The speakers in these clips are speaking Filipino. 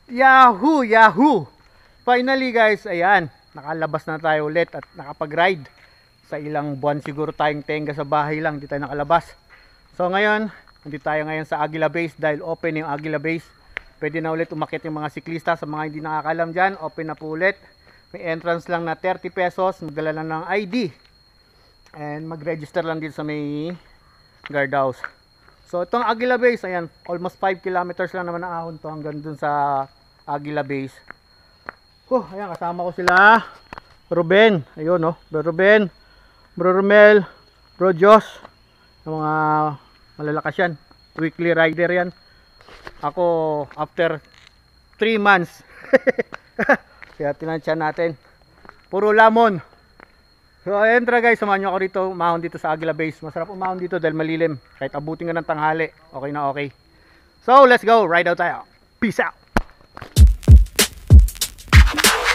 Yahoo! Yahoo! Finally guys, ayan, nakalabas na tayo ulit at nakapag-ride. Sa ilang buwan siguro tayong tenga sa bahay lang, hindi tayo nakalabas. So ngayon, nandito tayo ngayon sa Aguila Base dahil open yung Aguila Base. Pwede na ulit umakyat yung mga siklista. Sa mga hindi nakakalam dyan, open na po ulit. May entrance lang na 30 pesos, magdala lang ng ID. And mag-register lang dito sa may guardhouse. So itong Aguila Base, ayan, almost 5 kilometers lang naman ang ahon to hanggang dun sa Aguila Base. Ayan, kasama ko sila Ruben, ayun no, Bro Ruben, Bro Romel, Bro Jos, yung mga malalakas yan, weekly rider yan. Ako after 3 months kaya tinansya natin, puro lamon. So ayun tara guys, samahan nyo ako rito, umahon dito sa Aguila Base. Masarap umahon dito dahil malilim, kahit abutin ka ng tanghali, okay na okay. So let's go, ride out tayo, peace out.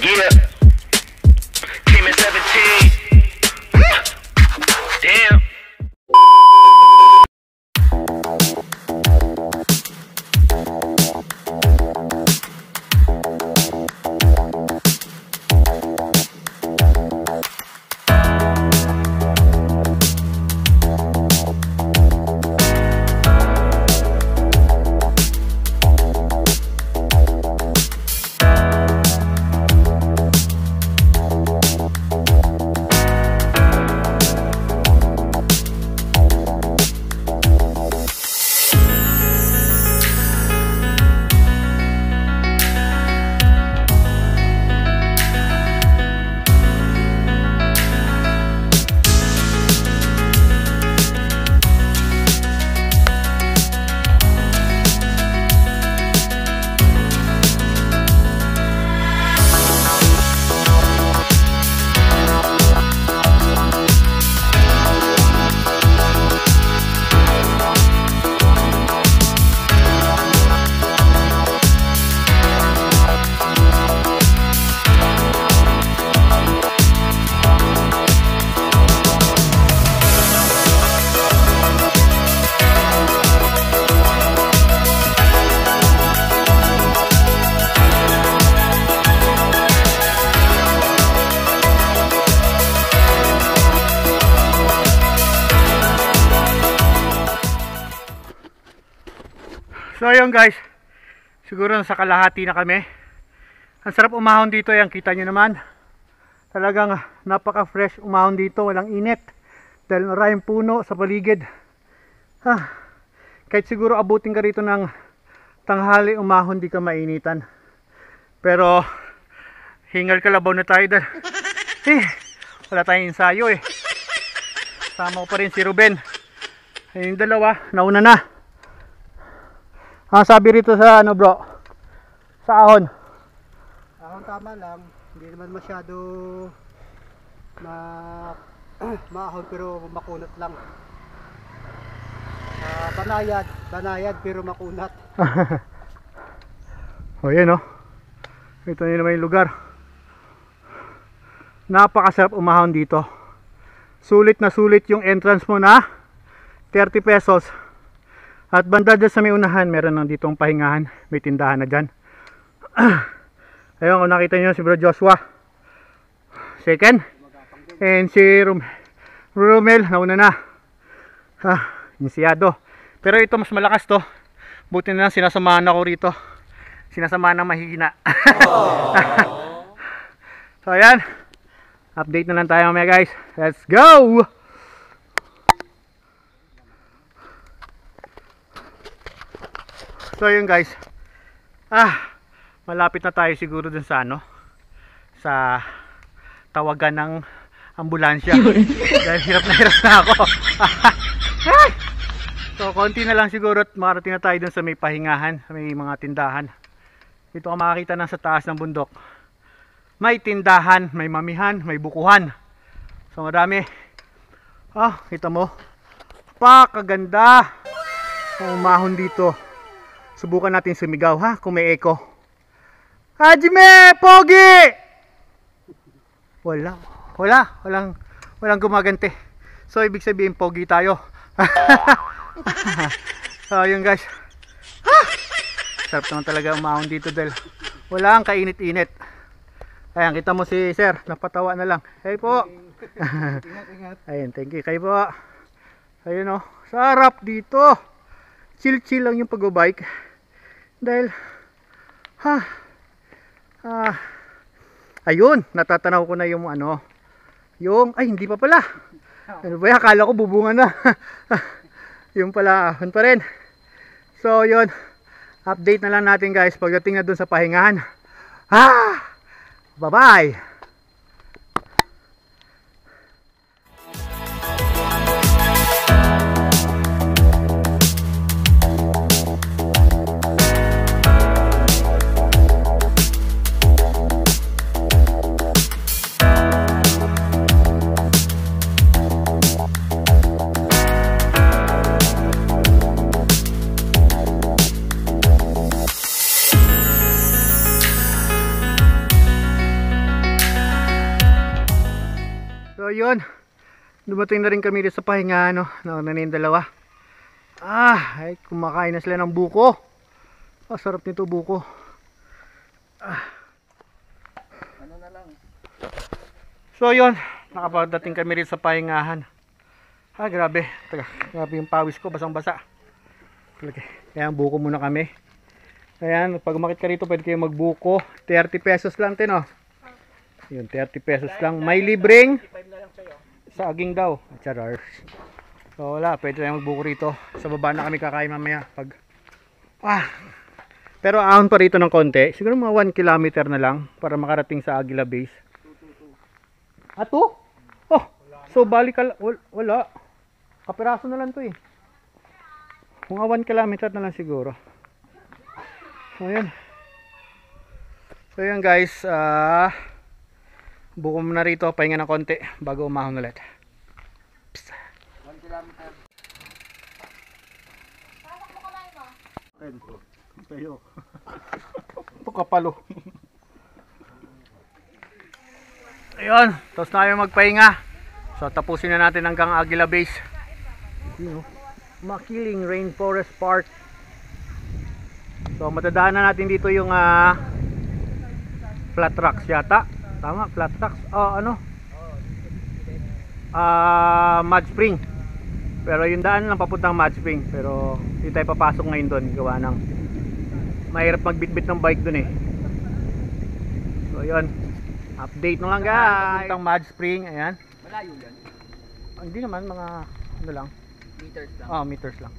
Yeah, team at 17. Damn. So ayun guys, siguro nasa kalahati na kami. Ang sarap umahon dito, yan kita nyo naman. Talagang napaka fresh umahon dito, walang init. Dahil maraming puno sa paligid. Kahit siguro abutin ka rito ng tanghali umahon, di ka mainitan. Pero hingal kalabaw na tayo dahil wala tayong ensayo eh. Sama ko pa rin si Ruben. Ayun yung dalawa, nauna na. Sabi rito sa ano bro, sa ahon. Ahon tama lang, hindi naman masyado maahon pero makunat lang. Banayad pero makunat. O yan o, ito nyo naman yung lugar. Napakasarap umahon dito. Sulit na sulit yung entrance mo na 30 pesos. At banda dyan sa may unahan, meron nang ditong pahingahan. May tindahan na dyan. Ayun, kung nakita nyo si Bro Joshua, second. And si Romel, nauna na. Insyado. Pero ito mas malakas to. Buti na lang sinasamahan ako rito. Sinasamahan ng mahihina. So ayan, update na lang tayo mamaya guys. Let's go! So yun guys, malapit na tayo siguro dun sa ano, sa tawagan ng ambulansya. Dahil hirap na ako. So konti na lang siguro at makarating na tayo dun sa may pahingahan, sa may mga tindahan. Dito ka makakita ng sa taas ng bundok. May tindahan, may mamihan, may bukuhan. So marami. Kita mo, pakaganda ang umahon dito. Subukan natin sumigaw kung may echo. Hajime! Pogi! Walang gumagante. So ibig sabihin pogi tayo. So yun guys, sarap naman talaga umahon dito dahil Wala ang kainit-init. Ayan, kita mo si sir, napatawa na lang. Hey po. Ingat. Ayun, thank you. Kayo po. Ayun oh, sarap dito. Chill-chill lang yung pag-bike. Dahil, ayun, natatanaw ko na yung ano, ay hindi pa pala. Ano ba yan? Akala ko bubungan na. Yung pala, ahon pa rin. So yun, update na lang natin guys pagdating na dun sa pahingahan. Bye bye. So yun, dumating na rin kami dito sa pahinga, no? Nauna na yung dalawa. Ay, kumakain na sila ng buko. Sarap nito buko. Ano na lang. So yun, nakapadating kami rin sa pahingahan. Grabe, grabe yung pawis ko, basang basa. Ayan, buko muna kami. Ayan, pag umakit ka rito pwede kayo magbuko. 30 pesos lang tin, oh. Yun, 30 pesos lang. May libreng sa aging daw. Charars. So wala, pwede tayong magbuko rito. Sa baba na kami kakain mamaya. Pero ahon pa rito ng konti. Siguro mga 1 kilometer na lang para makarating sa Aguila Base. Ato? Oh, so balik ka. Wala. Kapiraso na lang to eh. Mga 1 kilometer na lang siguro. So yun. So yun guys. Buko muna rito, pahinga ng konti bago umahon ulit. 1 kilometer. Tayo. Ito kapalo. Ayun, tapos na kayo magpahinga. So tapusin na natin hanggang Aguila Base. You know, Makiling Rainforest Park. So matadaanan natin dito yung flat rocks yata. Tama, flat rocks. Mud Spring. Pero yung daan lang papuntang Mud Spring. Pero hindi tayo papasok ngayon doon. Gawa ng mahirap magbitbit ng bike doon eh. So yun, update na lang guys. Papuntang Mud Spring, ayan. Malayo yan. Hindi naman, mga ano lang. Meters lang. Meters lang.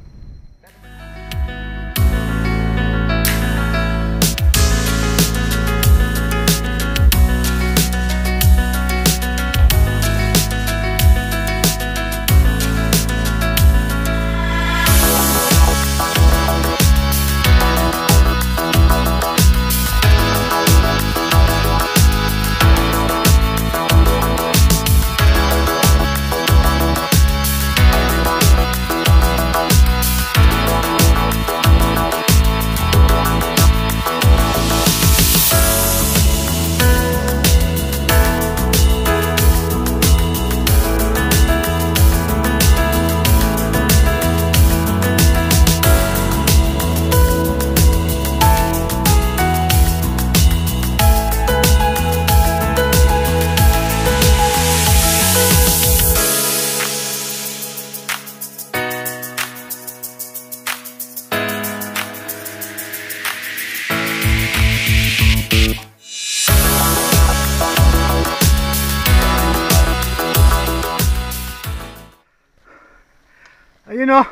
Ayun o.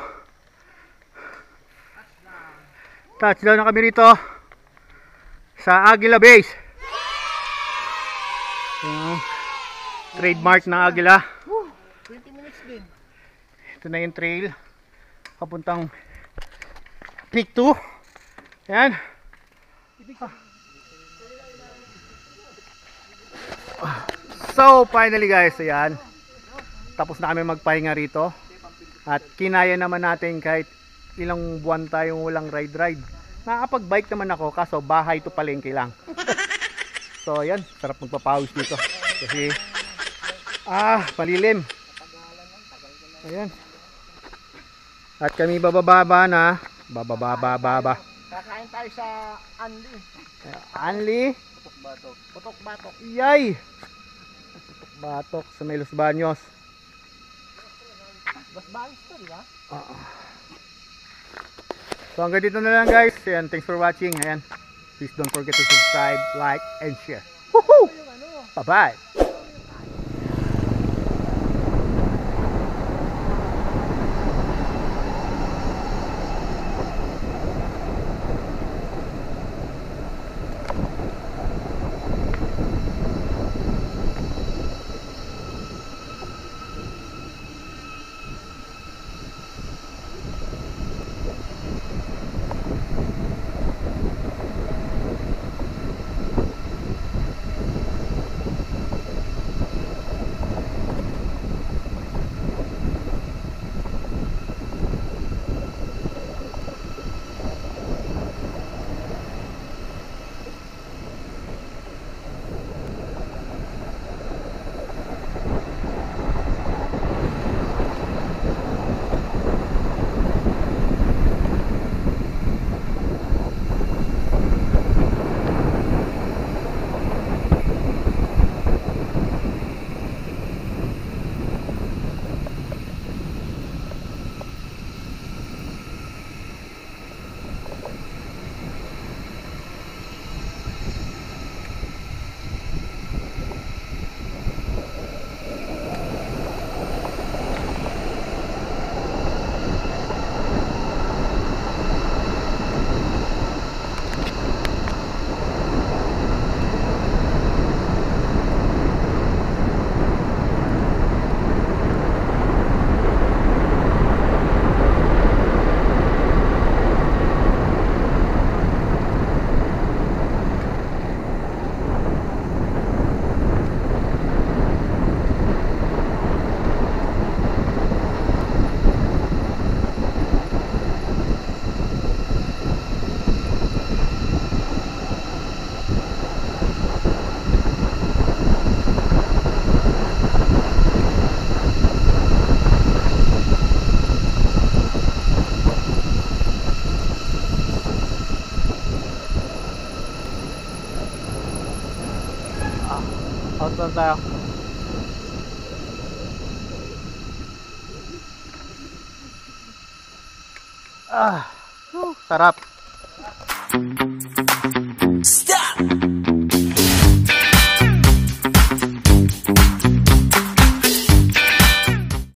Touchdown na kami rito sa Aguila Base. Trademark ng Aguila. 20 minutes din. Ito na yung trail papuntang Peak 2. Ayan. So finally guys, ayan, tapos na kami magpahinga rito. At kinaya naman natin kahit ilang buwan tayong walang ride. Nakakapag-bike naman ako, kaso bahay to palengke lang. So ayan, sarap magpapawis dito. Kasi palilim. Ayan. At kami bababa na. Bababa. Kakain tayo sa Anli. Anli. Putok batok. Putok batok. Yay! Putok batok sa may Los Baños. Bas balis to, di ba? So hanggang dito na lang guys. Ayan, thanks for watching. Ayan. Please don't forget to subscribe, like, and share. Woohoo! Bye-bye! Out lang tayo. Sarap.